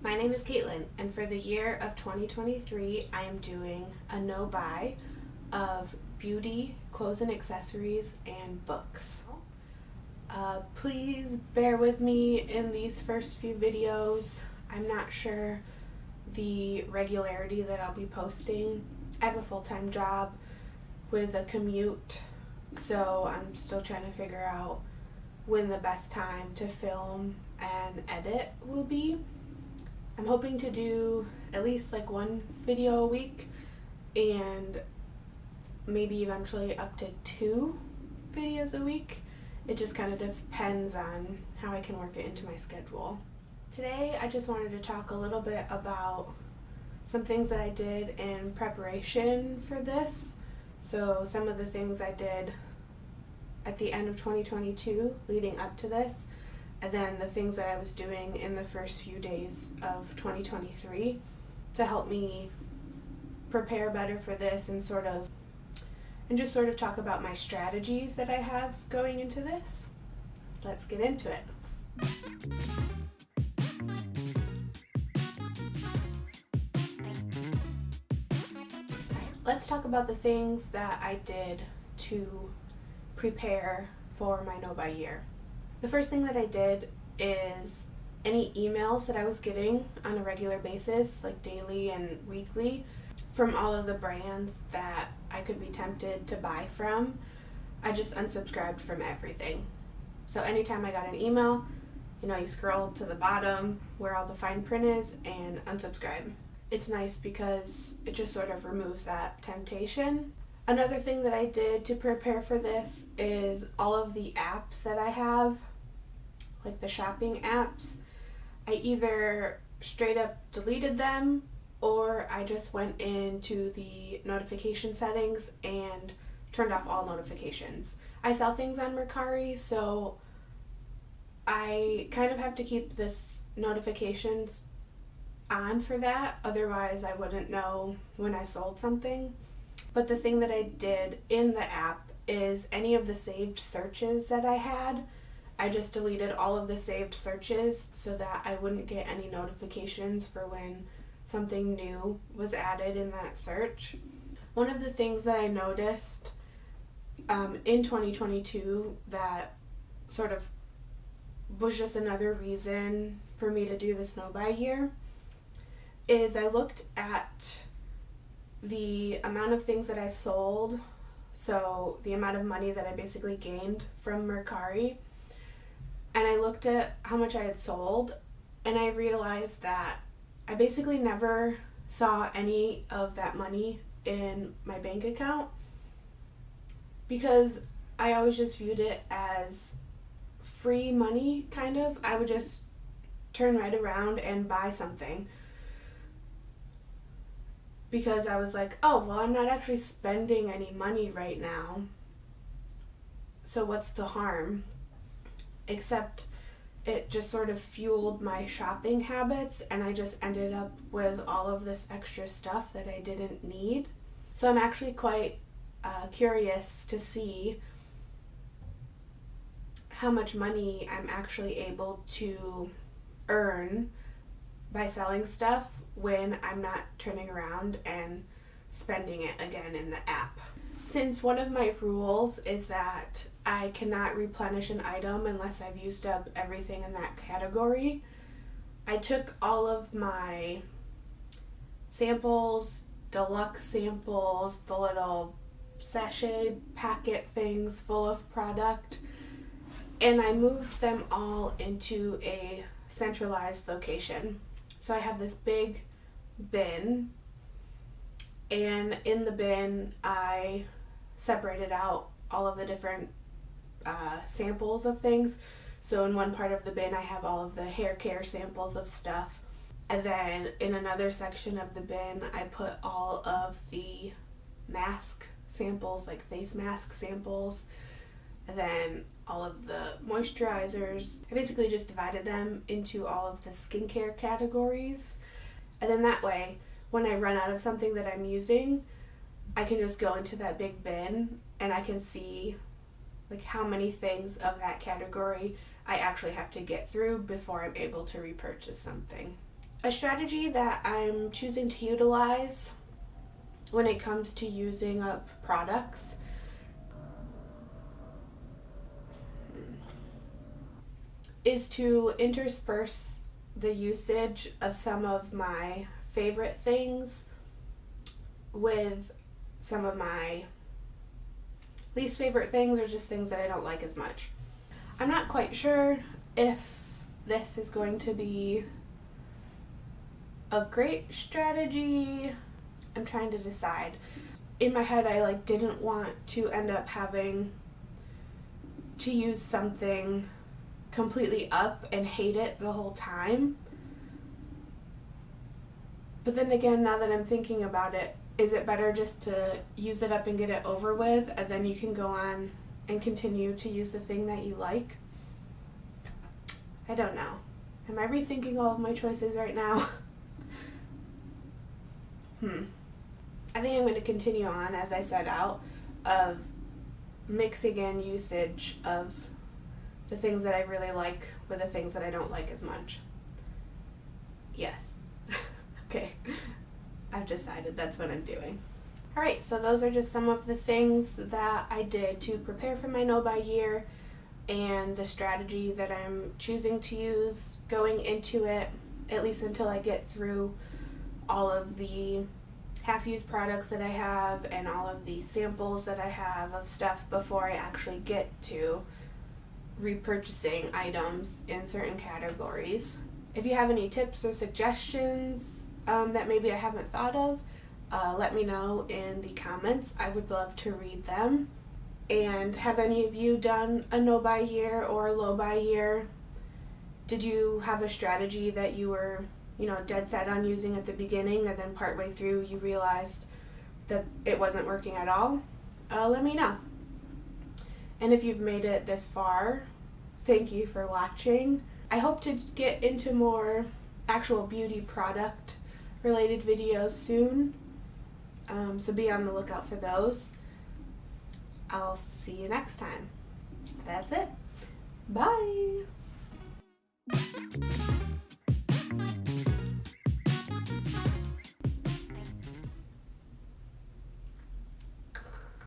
My name is Caitlin, and for the year of 2023, I am doing a no-buy of beauty, clothes and accessories, and books. Please bear with me in these first few videos. I'm not sure the regularity that I'll be posting. I have a full-time job with a commute, so I'm still trying to figure out when the best time to film and edit will be. I'm hoping to do at least like one video a week and maybe eventually up to 2 videos a week. It just kind of depends on how I can work it into my schedule. Today I just wanted to talk a little bit about some things that I did in preparation for this. So some of the things I did at the end of 2022 leading up to this, and then the things that I was doing in the first few days of 2023 to help me prepare better for this and just sort of talk about my strategies that I have going into this. Let's get into it. Let's talk about the things that I did to prepare for my no-buy year. The first thing that I did is any emails that I was getting on a regular basis, like daily and weekly, from all of the brands that I could be tempted to buy from, I just unsubscribed from everything. So anytime I got an email, you scroll to the bottom where all the fine print is and unsubscribe. It's nice because it just sort of removes that temptation. Another thing that I did to prepare for this is all of the apps that I have, like the shopping apps. I either straight up deleted them or I just went into the notification settings and turned off all notifications. I sell things on Mercari, so I kind of have to keep this notifications on for that, otherwise I wouldn't know when I sold something. But the thing that I did in the app is any of the saved searches that I had, I just deleted all of the saved searches so that I wouldn't get any notifications for when something new was added in that search. One of the things that I noticed in 2022 that sort of was just another reason for me to do this no-buy year is I looked at the amount of things that I sold, so the amount of money that I basically gained from Mercari, and I looked at how much I had sold, and I realized that I basically never saw any of that money in my bank account because I always just viewed it as free money, kind of. I would just turn right around and buy something because I was like, oh, well, I'm not actually spending any money right now, so what's the harm? Except it just sort of fueled my shopping habits, and I just ended up with all of this extra stuff that I didn't need. So I'm actually quite curious to see how much money I'm actually able to earn by selling stuff when I'm not turning around and spending it again in the app. Since one of my rules is that I cannot replenish an item unless I've used up everything in that category, I took all of my samples, deluxe samples, the little sachet packet things full of product, and I moved them all into a centralized location. So I have this big bin, and in the bin I separated out all of the different samples of things. So in one part of the bin I have all of the hair care samples of stuff, and then in another section of the bin I put all of the mask samples, like face mask samples, and then all of the moisturizers. I basically just divided them into all of the skincare categories, and then that way when I run out of something that I'm using, I can just go into that big bin and I can see like how many things of that category I actually have to get through before I'm able to repurchase something. A strategy that I'm choosing to utilize when it comes to using up products is to intersperse the usage of some of my favorite things with some of my least favorite things, or just things that I don't like as much. I'm not quite sure if this is going to be a great strategy. I'm trying to decide. In my head, I didn't want to end up having to use something completely up and hate it the whole time. But then again, now that I'm thinking about it, is it better just to use it up and get it over with, and then you can go on and continue to use the thing that you like? I don't know. Am I rethinking all of my choices right now? I think I'm going to continue on, as I set out, of mixing in usage of the things that I really like with the things that I don't like as much. Yes. Okay. I've decided that's what I'm doing. Alright, so those are just some of the things that I did to prepare for my No Buy year, and the strategy that I'm choosing to use going into it, at least until I get through all of the half-used products that I have and all of the samples that I have of stuff before I actually get to repurchasing items in certain categories. If you have any tips or suggestions that maybe I haven't thought of, let me know in the comments. I would love to read them. And have any of you done a no buy year or a low buy year? Did you have a strategy that you were, dead set on using at the beginning, and then partway through you realized that it wasn't working at all? Let me know. And if you've made it this far, thank you for watching. I hope to get into more actual beauty product related videos soon, so be on the lookout for those. I'll see you next time. That's it. Bye.